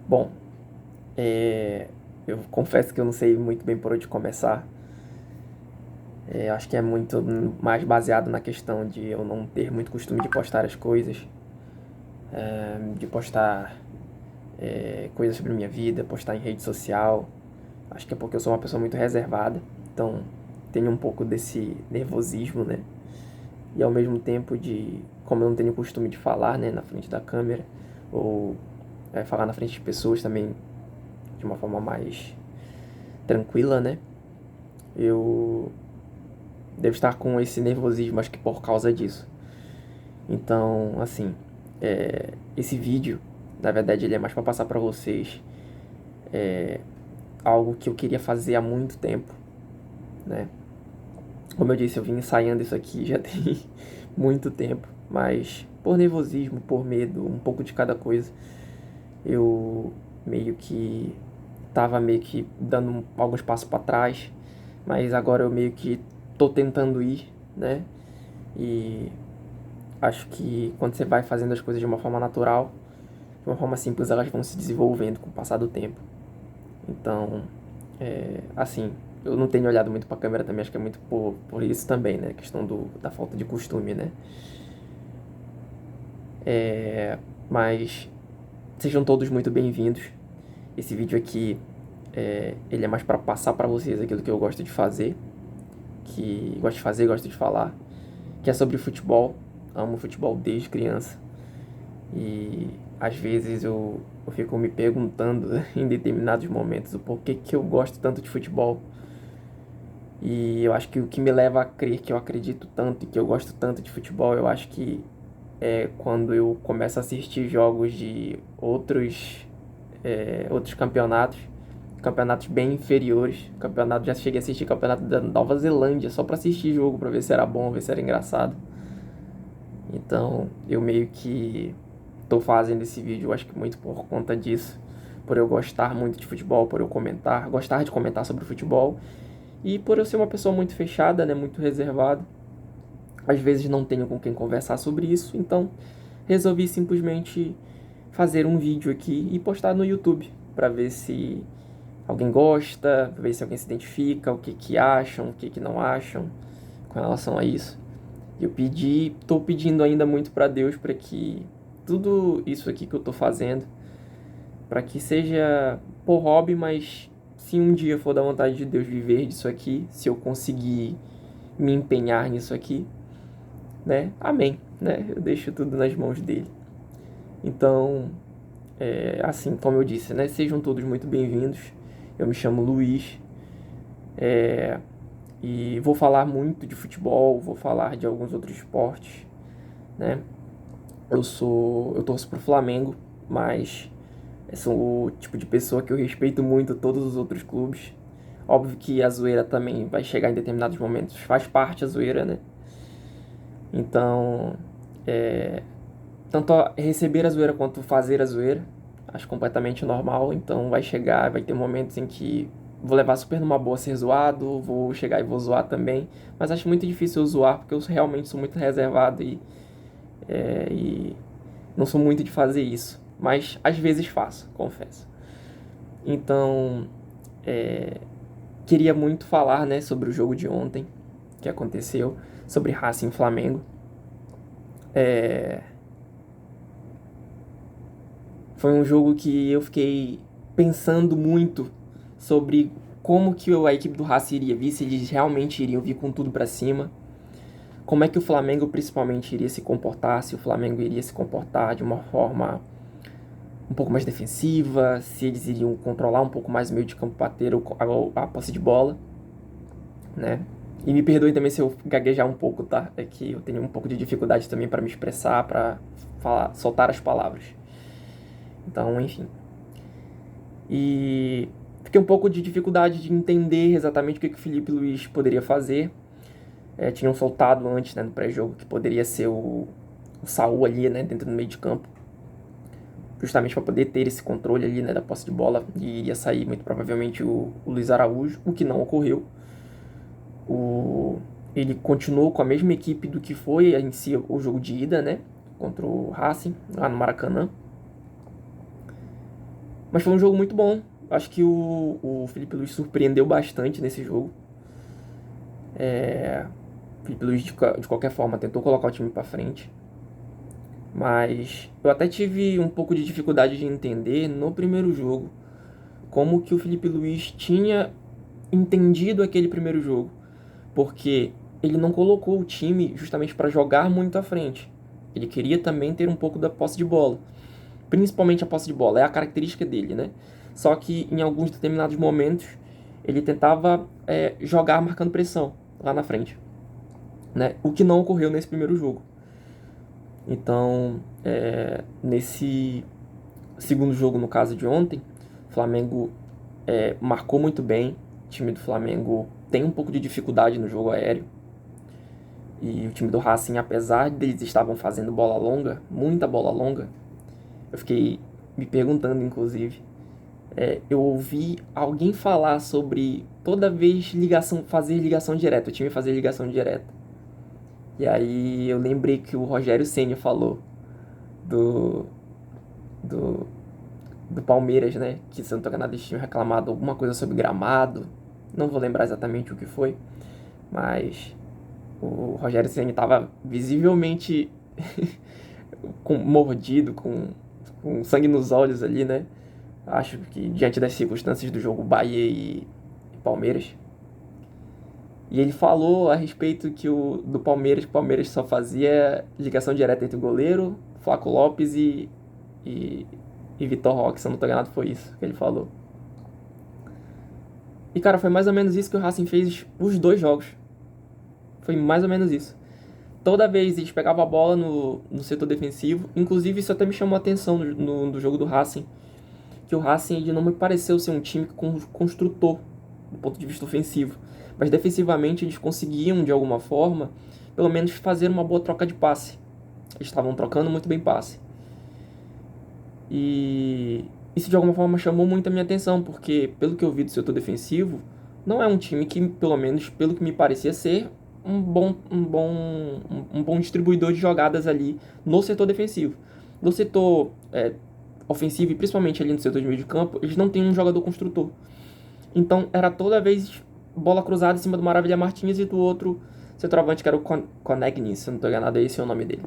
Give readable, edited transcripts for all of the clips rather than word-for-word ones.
Bom, eu confesso que eu não sei muito bem por onde começar. Acho que é muito mais baseado na questão de eu não ter muito costume de postar as coisas, de postar coisas sobre minha vida, postar em rede social. Acho que é porque eu sou uma pessoa muito reservada, então tenho um pouco desse nervosismo, né? E ao mesmo tempo como eu não tenho costume de falar, né, na frente da câmera, ou falar na frente de pessoas também de uma forma mais tranquila, né? Eu devo estar com esse nervosismo, acho que por causa disso. Então, assim, esse vídeo, na verdade, ele é mais para passar para vocês algo que eu queria fazer há muito tempo, né? Como eu disse, eu vim ensaiando isso aqui já tem muito tempo, mas por nervosismo, por medo, um pouco de cada coisa, eu meio que tava meio que dando alguns passos para trás, mas agora eu meio que tô tentando ir, né? E acho que quando você vai fazendo as coisas de uma forma natural, de uma forma simples, elas vão se desenvolvendo com o passar do tempo. Então, assim, eu não tenho olhado muito pra câmera também, acho que é muito por isso também, né? A questão da falta de costume, né? Mas sejam todos muito bem-vindos. Esse vídeo aqui, ele é mais para passar para vocês aquilo que eu gosto de fazer, que gosto de fazer, gosto de falar, que é sobre futebol. Amo futebol desde criança. E às vezes eu fico me perguntando em determinados momentos o porquê que eu gosto tanto de futebol. E eu acho que o que me leva a crer que eu acredito tanto e que eu gosto tanto de futebol, eu acho que é quando eu começo a assistir jogos de outros campeonatos bem inferiores. Já cheguei a assistir campeonato da Nova Zelândia só pra assistir jogo, pra ver se era bom, ver se era engraçado. Então, eu meio que tô fazendo esse vídeo, acho que muito por conta disso, por eu gostar muito de futebol, por eu gostar de comentar sobre futebol e por eu ser uma pessoa muito fechada, né, muito reservada. Às vezes não tenho com quem conversar sobre isso, então resolvi simplesmente fazer um vídeo aqui e postar no YouTube para ver se alguém gosta, ver se alguém se identifica, o que que acham, o que que não acham com relação a isso. Tô pedindo ainda muito para Deus para que tudo isso aqui que eu tô fazendo, para que seja por hobby, mas se um dia for da vontade de Deus viver disso aqui, se eu conseguir me empenhar nisso aqui, né? Amém, né? Eu deixo tudo nas mãos dele. Então, assim, como eu disse, né? Sejam todos muito bem-vindos. Eu me chamo Luiz, e vou falar muito de futebol, vou falar de alguns outros esportes, né? Eu torço pro Flamengo, mas sou o tipo de pessoa que eu respeito muito todos os outros clubes. Óbvio que a zoeira também vai chegar em determinados momentos, faz parte a zoeira, né? Então, tanto receber a zoeira quanto fazer a zoeira, acho completamente normal. Então vai ter momentos em que vou levar super numa boa ser zoado, vou chegar e vou zoar também. Mas acho muito difícil eu zoar, porque eu realmente sou muito reservado e não sou muito de fazer isso. Mas às vezes faço, confesso. Então, queria muito falar, né, sobre o jogo de ontem que aconteceu, sobre Racing e Flamengo. Foi um jogo que eu fiquei pensando muito sobre como que a equipe do Racing iria vir, se eles realmente iriam vir com tudo pra cima, como é que o Flamengo principalmente iria se comportar, se o Flamengo iria se comportar de uma forma um pouco mais defensiva, se eles iriam controlar um pouco mais o meio de campo para ter a posse de bola, né? E me perdoe também se eu gaguejar um pouco, tá? É que eu tenho um pouco de dificuldade também para me expressar, para falar, soltar as palavras. Então, enfim. E fiquei um pouco de dificuldade de entender exatamente o que o Felipe Luiz poderia fazer. Tinham soltado antes, né, no pré-jogo, que poderia ser o Saul ali, né, dentro do meio de campo, justamente para poder ter esse controle ali, né, da posse de bola, e iria sair muito provavelmente o Luiz Araújo, o que não ocorreu. Ele continuou com a mesma equipe do que foi em si o jogo de ida, né, contra o Racing, lá no Maracanã. Mas foi um jogo muito bom. Acho que o Felipe Luiz surpreendeu bastante nesse jogo. O Felipe Luiz, de qualquer forma, tentou colocar o time pra frente. Mas eu até tive um pouco de dificuldade de entender no primeiro jogo como que o Felipe Luiz tinha entendido aquele primeiro jogo. Porque ele não colocou o time justamente para jogar muito à frente. Ele queria também ter um pouco da posse de bola. Principalmente a posse de bola, é a característica dele, né? Só que em alguns determinados momentos ele tentava jogar marcando pressão lá na frente, né? O que não ocorreu nesse primeiro jogo. Então, nesse segundo jogo, no caso de ontem, o Flamengo marcou muito bem. O time do Flamengo tem um pouco de dificuldade no jogo aéreo. E o time do Racing, apesar deles estavam fazendo bola longa, muita bola longa, eu fiquei me perguntando, inclusive, eu ouvi alguém falar sobre toda vez fazer ligação direta, o time fazer ligação direta. E aí eu lembrei que o Rogério Ceni falou do, do, do Palmeiras, né? Que, se eu não tô enganado, eles tinham reclamado alguma coisa sobre gramado. Não vou lembrar exatamente o que foi, mas o Rogério Ceni estava visivelmente mordido, com sangue nos olhos ali, né? Acho que diante das circunstâncias do jogo Bahia e Palmeiras. E ele falou a respeito que do Palmeiras, que o Palmeiras só fazia ligação direta entre o goleiro, Flaco Lopes e Vitor Roque, se eu não tô enganado, foi isso que ele falou. E, cara, foi mais ou menos isso que o Racing fez os dois jogos. Foi mais ou menos isso. Toda vez eles pegavam a bola no setor defensivo. Inclusive, isso até me chamou a atenção no jogo do Racing. Que o Racing ele não me pareceu ser um time construtor do ponto de vista ofensivo. Mas defensivamente eles conseguiam, de alguma forma, pelo menos fazer uma boa troca de passe. Eles estavam trocando muito bem passe. E isso de alguma forma chamou muito a minha atenção, porque pelo que eu vi do setor defensivo, não é um time que, pelo menos pelo que me parecia ser, um bom distribuidor de jogadas ali no setor defensivo. No setor ofensivo e principalmente ali no setor de meio de campo, eles não têm um jogador construtor. Então era toda vez bola cruzada em cima do Maravilha Martins e do outro centroavante que era o Konechny, se eu não tô enganado, esse é o nome dele.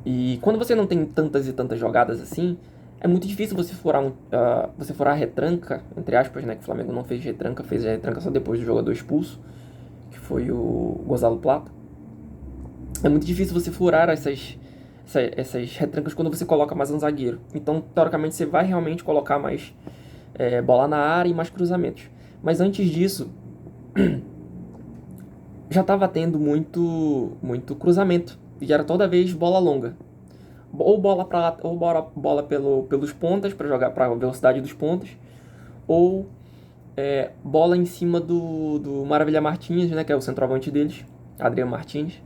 E quando você não tem tantas e tantas jogadas assim, é muito difícil você furar a retranca, entre aspas, né? Que o Flamengo não fez a retranca só depois do jogador expulso, que foi o Gonzalo Plata. É muito difícil você furar essas retrancas quando você coloca mais um zagueiro. Então, teoricamente, você vai realmente colocar mais bola na área e mais cruzamentos. Mas antes disso, já estava tendo muito cruzamento. E era toda vez bola longa. Ou bola pelos pontas, para jogar para a velocidade dos pontas. Ou bola em cima do Maravilha Martins, né, que é o centroavante deles, Adriano Martins,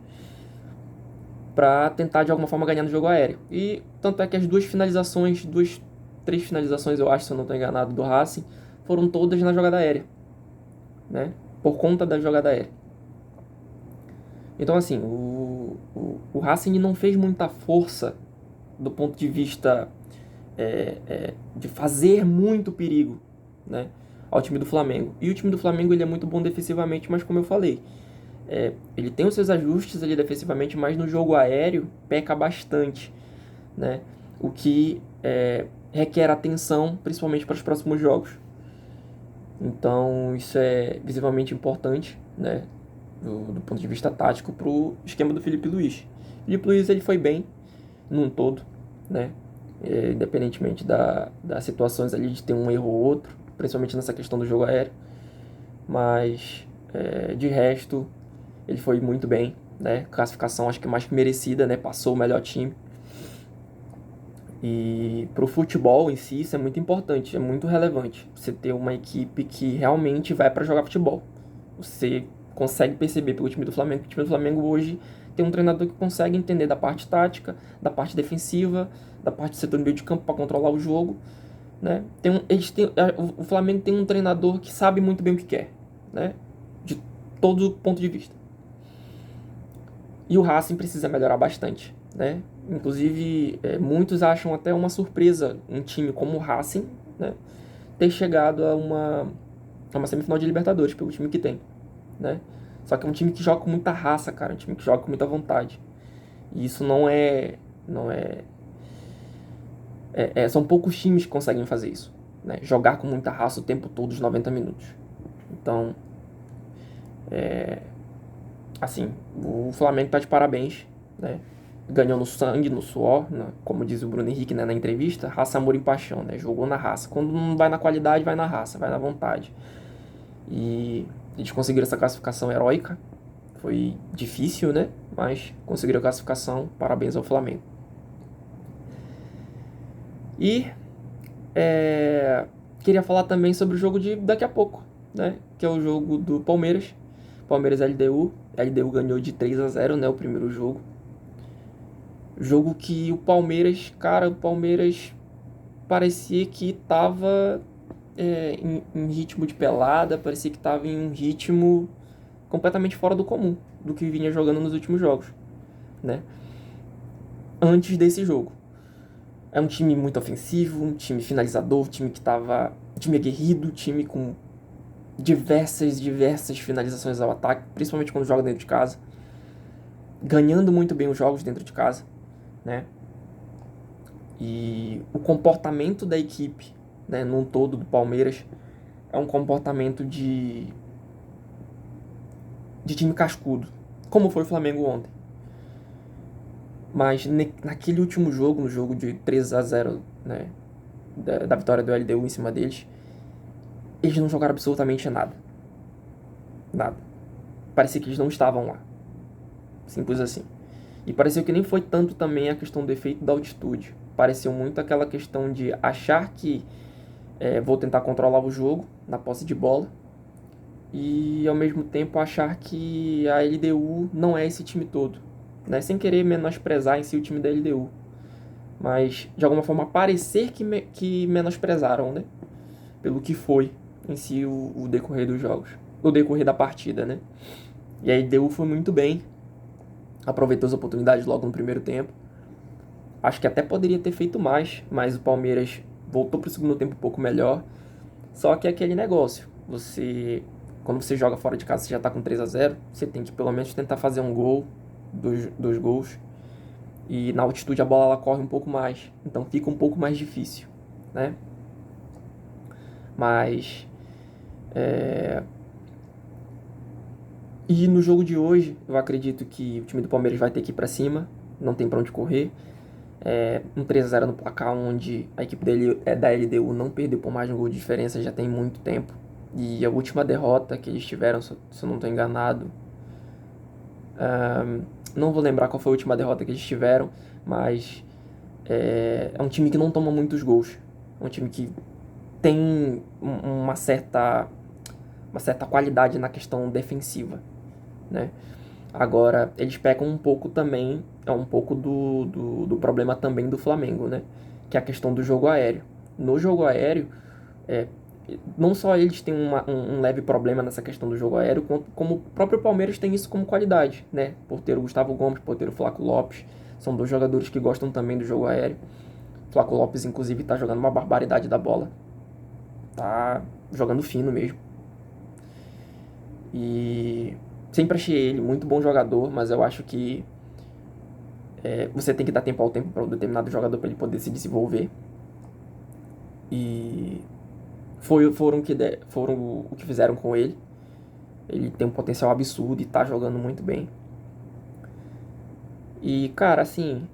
para tentar de alguma forma ganhar no jogo aéreo. E tanto é que as três finalizações, eu acho, se eu não estou enganado, do Racing, foram todas na jogada aérea, né? Por conta da jogada aérea. Então, assim, o Racing não fez muita força do ponto de vista de fazer muito perigo, né, ao time do Flamengo. E o time do Flamengo ele é muito bom defensivamente, mas como eu falei, ele tem os seus ajustes ali defensivamente, mas no jogo aéreo peca bastante, né, o que requer atenção, principalmente para os próximos jogos. Então isso é visivelmente importante, né, do ponto de vista tático, para o esquema do Felipe Luiz. O Felipe Luiz ele foi bem num todo, né, independentemente das situações ali de ter um erro ou outro, principalmente nessa questão do jogo aéreo, mas de resto ele foi muito bem, né, classificação acho que mais que merecida, né, passou o melhor time. E pro futebol em si isso é muito importante, é muito relevante, você ter uma equipe que realmente vai para jogar futebol. Você consegue perceber pelo time do Flamengo que o time do Flamengo hoje tem um treinador que consegue entender da parte tática, da parte defensiva, da parte do setor do meio de campo para controlar o jogo, né? O Flamengo tem um treinador que sabe muito bem o que quer, né? De todo ponto de vista. E o Racing precisa melhorar bastante. né? Inclusive, muitos acham até uma surpresa um time como o Racing, né, ter chegado a uma semifinal de Libertadores pelo time que tem, né? Só que é um time que joga com muita raça, cara, um time que joga com muita vontade. E isso não é. São poucos times que conseguem fazer isso, né? Jogar com muita raça o tempo todo, os 90 minutos. Então, assim, o Flamengo tá de parabéns, né? Ganhou no sangue, no suor, né? Como diz o Bruno Henrique, né, na entrevista, raça, amor e paixão, né? Jogou na raça. Quando não vai na qualidade, vai na raça, vai na vontade. E eles conseguiram essa classificação heróica. Foi difícil, né? Mas conseguiram a classificação. Parabéns ao Flamengo. E queria falar também sobre o jogo de daqui a pouco, né? Que é o jogo do Palmeiras. Palmeiras LDU. LDU ganhou de 3-0, né? O primeiro jogo. Jogo que o Palmeiras parecia que tava em ritmo de pelada, parecia que tava em um ritmo completamente fora do comum do que vinha jogando nos últimos jogos, né? Antes desse jogo. É um time muito ofensivo, um time finalizador, um time aguerrido, um time com diversas finalizações ao ataque, principalmente quando joga dentro de casa, ganhando muito bem os jogos dentro de casa, né? E o comportamento da equipe, né, num todo do Palmeiras, é um comportamento de time cascudo, como foi o Flamengo ontem. Mas naquele último jogo, no jogo de 3-0, né, da vitória do LDU em cima deles, eles não jogaram absolutamente nada. Nada. Parecia que eles não estavam lá. Simples assim. E pareceu que nem foi tanto também a questão do efeito da altitude. Pareceu muito aquela questão de achar que vou tentar controlar o jogo na posse de bola e ao mesmo tempo achar que a LDU não é esse time todo, né? Sem querer menosprezar em si o time da LDU, mas de alguma forma parecer que menosprezaram, né? Pelo que foi em si o decorrer dos jogos, o decorrer da partida, né? E a LDU foi muito bem, aproveitou as oportunidades logo no primeiro tempo. Acho que até poderia ter feito mais, mas o Palmeiras voltou para o segundo tempo um pouco melhor. Só que é aquele negócio, quando você joga fora de casa, você já está com 3-0, você tem que pelo menos tentar fazer um gol, dois gols. E na altitude a bola ela corre um pouco mais, então fica um pouco mais difícil, né? Mas E no jogo de hoje, eu acredito que o time do Palmeiras vai ter que ir para cima, não tem para onde correr. Um 3-0 no placar onde a equipe da LDU não perdeu por mais de um gol de diferença já tem muito tempo. E a última derrota que eles tiveram, se eu não estou enganado, não vou lembrar qual foi a última derrota que eles tiveram, mas é um time que não toma muitos gols. É um time que tem uma certa qualidade na questão defensiva, né? Agora, eles pecam um pouco também, é um pouco do problema também do Flamengo, né? Que é a questão do jogo aéreo. No jogo aéreo, não só eles têm um leve problema nessa questão do jogo aéreo, como o próprio Palmeiras tem isso como qualidade, né? Por ter o Gustavo Gomes, por ter o Flaco Lopes, são dois jogadores que gostam também do jogo aéreo. O Flaco Lopes, inclusive, tá jogando uma barbaridade da bola. Tá jogando fino mesmo. E sempre achei ele muito bom jogador, mas eu acho que você tem que dar tempo ao tempo para um determinado jogador para ele poder se desenvolver. E foram o que fizeram com ele. Ele tem um potencial absurdo e tá jogando muito bem. E, cara, assim,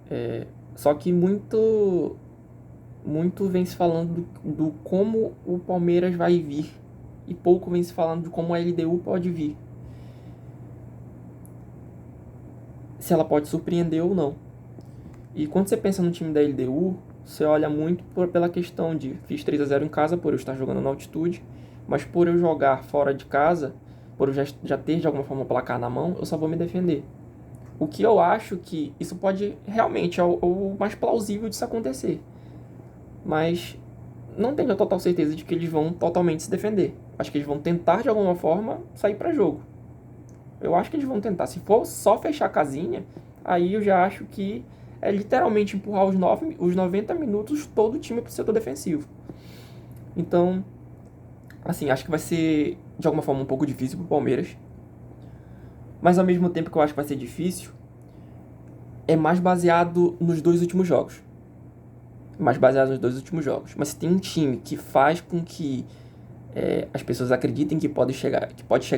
só que muito vem se falando do como o Palmeiras vai vir e pouco vem se falando de como a LDU pode vir. Se ela pode surpreender ou não. E quando você pensa no time da LDU, você olha muito pela questão de fiz 3-0 em casa por eu estar jogando na altitude, mas por eu jogar fora de casa, por eu já ter de alguma forma o placar na mão, eu só vou me defender. O que eu acho que isso pode realmente é o mais plausível disso acontecer. Mas não tenho a total certeza de que eles vão totalmente se defender. Acho que eles vão tentar de alguma forma sair para jogo. Eu acho que eles vão tentar. Se for só fechar a casinha, aí eu já acho que é literalmente empurrar os 90 minutos todo o time pro setor defensivo. Então, assim, acho que vai ser, de alguma forma, um pouco difícil pro Palmeiras. Mas ao mesmo tempo que eu acho que vai ser difícil, é mais baseado nos dois últimos jogos. Mas se tem um time que faz com que as pessoas acreditem que pode chegar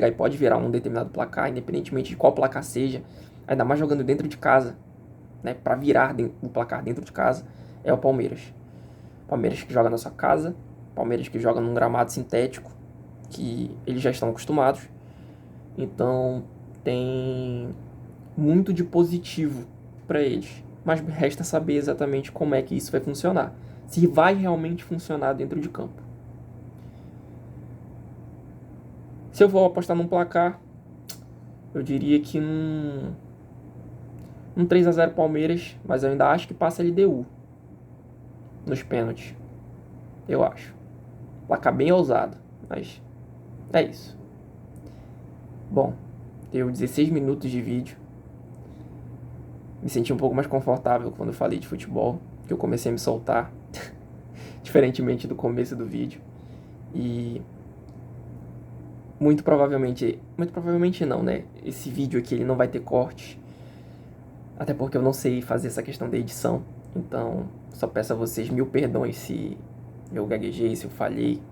e pode virar um determinado placar, independentemente de qual placar seja, ainda mais jogando dentro de casa, né, para virar o placar dentro de casa, é o Palmeiras. Palmeiras que joga na sua casa, Palmeiras que joga num gramado sintético, que eles já estão acostumados. Então tem muito de positivo para eles. Mas resta saber exatamente como é que isso vai funcionar. Se vai realmente funcionar dentro de campo. Se eu vou apostar num placar, eu diria que um 3-0 Palmeiras, mas eu ainda acho que passa a LDU nos pênaltis. Eu acho. Placar bem ousado, mas é isso. Bom, deu 16 minutos de vídeo. Me senti um pouco mais confortável quando eu falei de futebol, que eu comecei a me soltar, diferentemente do começo do vídeo. E muito provavelmente não, né? Esse vídeo aqui ele não vai ter cortes, até porque eu não sei fazer essa questão da edição. Então, só peço a vocês 1000 perdões se eu gaguejei, se eu falhei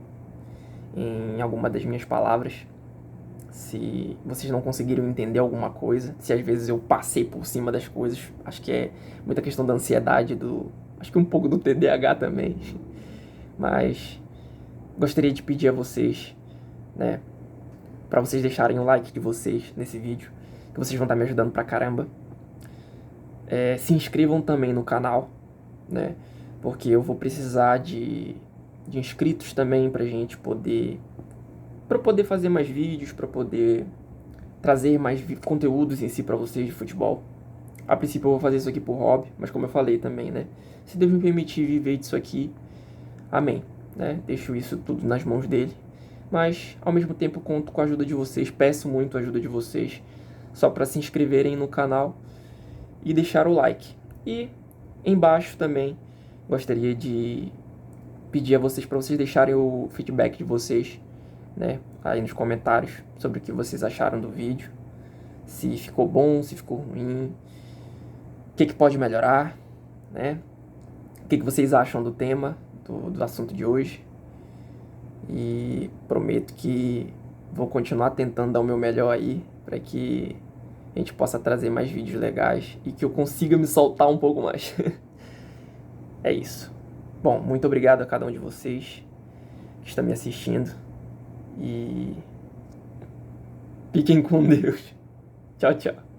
em alguma das minhas palavras. Se vocês não conseguiram entender alguma coisa, se às vezes eu passei por cima das coisas, acho que é muita questão da ansiedade, acho que um pouco do TDAH também. Mas gostaria de pedir a vocês, né, para vocês deixarem o like de vocês nesse vídeo, que vocês vão estar me ajudando pra caramba. Se inscrevam também no canal, né, porque eu vou precisar de inscritos também pra gente poder fazer mais vídeos, para poder trazer mais conteúdos em si para vocês de futebol. A princípio eu vou fazer isso aqui por hobby, mas como eu falei também, né? Se Deus me permitir viver disso aqui, amém, né? Deixo isso tudo nas mãos dele. Mas, ao mesmo tempo, conto com a ajuda de vocês, peço muito a ajuda de vocês, só para se inscreverem no canal e deixar o like. E, embaixo também, gostaria de pedir a vocês para vocês deixarem o feedback de vocês, né, aí nos comentários sobre o que vocês acharam do vídeo, se ficou bom, se ficou ruim, o que pode melhorar, né, o que vocês acham do tema, do assunto de hoje. E prometo que vou continuar tentando dar o meu melhor aí para que a gente possa trazer mais vídeos legais e que eu consiga me soltar um pouco mais. É isso. Bom, muito obrigado a cada um de vocês que está me assistindo. E fiquem com Deus. Tchau, tchau.